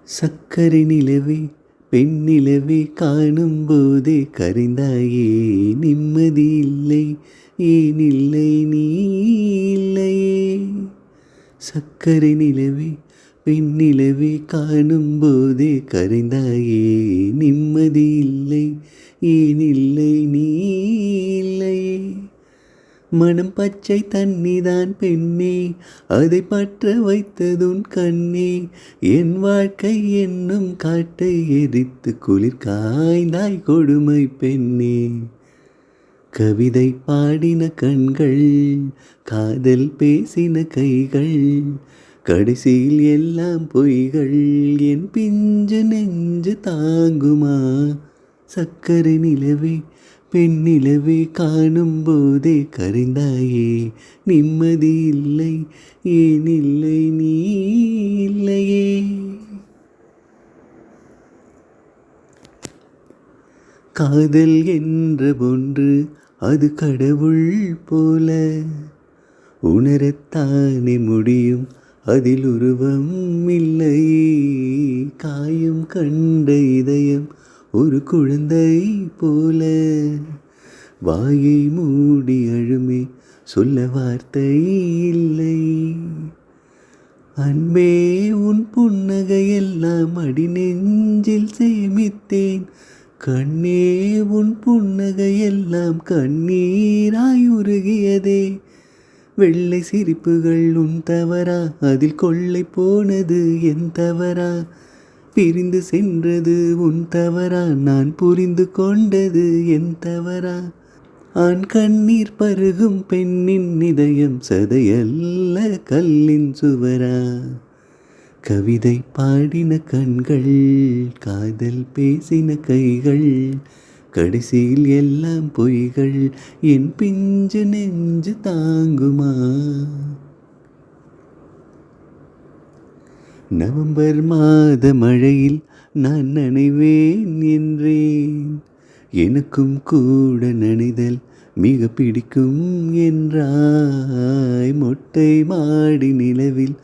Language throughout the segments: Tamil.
சக்கரை நிலவே பெண்ணிலவே காணும் போதே கரைந்தாயே நிம்மதி இல்லை ஏனில்லை நீ இல்லையே. சக்கரை நிலவே பெண்ணிலவே காணும் போதே கரைந்தாயே நிம்மதி இல்லை ஏனில்லை நீ இல்லையே. மனம் பச்சை தண்ணிதான் பெண்ணே, அதை பற்ற வைத்ததுன் கண்ணே. என் வாழ்க்கை என்னும் காட்டை எரித்து குளிர் காய்ந்தாய் கொடுமை பெண்ணே. கவிதை பாடின கண்கள், காதல் பேசின கைகள், கடைசியில் எல்லாம் பொய்கள். என் பிஞ்சு நெஞ்சு தாங்குமா? சக்கரை நிலவே பெண்ணிலவே காணும் போதே கரைந்தாயே நிம்மதி இல்லை ஏனில்லை நீ இல்லையே. காதல் என்ற ஒன்று அது கடவுள் போல, உணரத்தானே முடியும் அதில் உருவம் இல்லை. காயம் கண்ட இதயம் ஒரு குழந்தை போல, வாயை மூடி அழுமே சொல்ல வார்த்தை இல்லை. அன்பே உன் புன்னகையெல்லாம் அடி நெஞ்சில் சேமித்தேன். கண்ணே உன் புன்னகையெல்லாம் கண்ணீராய் உருகியதே. வெள்ளை சிரிப்புகள் உன் தவறா? அதில் கொள்ளை போனது என் தவறா? பிரிந்து சென்றது உன் தவறா? நான் புரிந்து கொண்டது என் தவறா? ஆண் கண்ணீர் பருகும் பெண்ணின் இதயம் சதையல்ல கல்லின் சுவரா? கவிதை பாடின கண்கள், காதல் பேசின கைகள், கடைசியில் எல்லாம் பொய்கள். என் பிஞ்சு நெஞ்சு தாங்குமா? நவம்பர் மாத மழையில் நான் நனைவேன் என்றேன். எனக்கும் கூட நனைதல் மிக பிடிக்கும் என்றாய். மொட்டை மாடி நிலவில்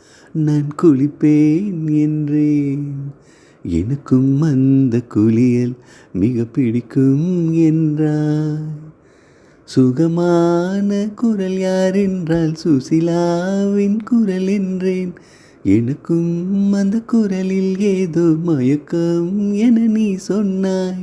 நான் குளிப்பேன் என்றேன். எனக்கும் அந்த குளியல் மிக பிடிக்கும் என்றாய். சுகமான குரல் யார் என்றால் சுசிலாவின் குரல் என்றேன். எனக்கும் அந்த குரலில் ஏதோ மயக்கம் என நீ சொன்னாய்.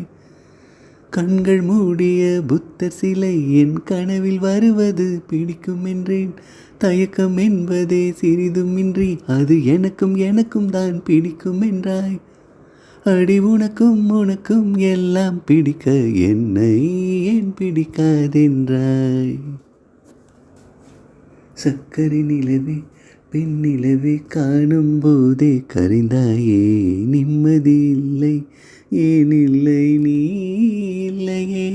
கண்கள் மூடிய புத்தர் சிலை என் கனவில் வருவது பிடிக்கும் என்றேன். தயக்கம் என்பதே சிறிதுமின்றி அது எனக்கும் எனக்கும் தான் பிடிக்கும் என்றாய். அடி உனக்கும் எல்லாம் பிடிக்க என்னை ஏன் பிடிக்காதென்றாய். சக்கரை நிலவே பெண்ணிலவே காணும் போதே கரைந்தாயே நிம்மதி இல்லை ஏனில்லை நீ இல்லையே.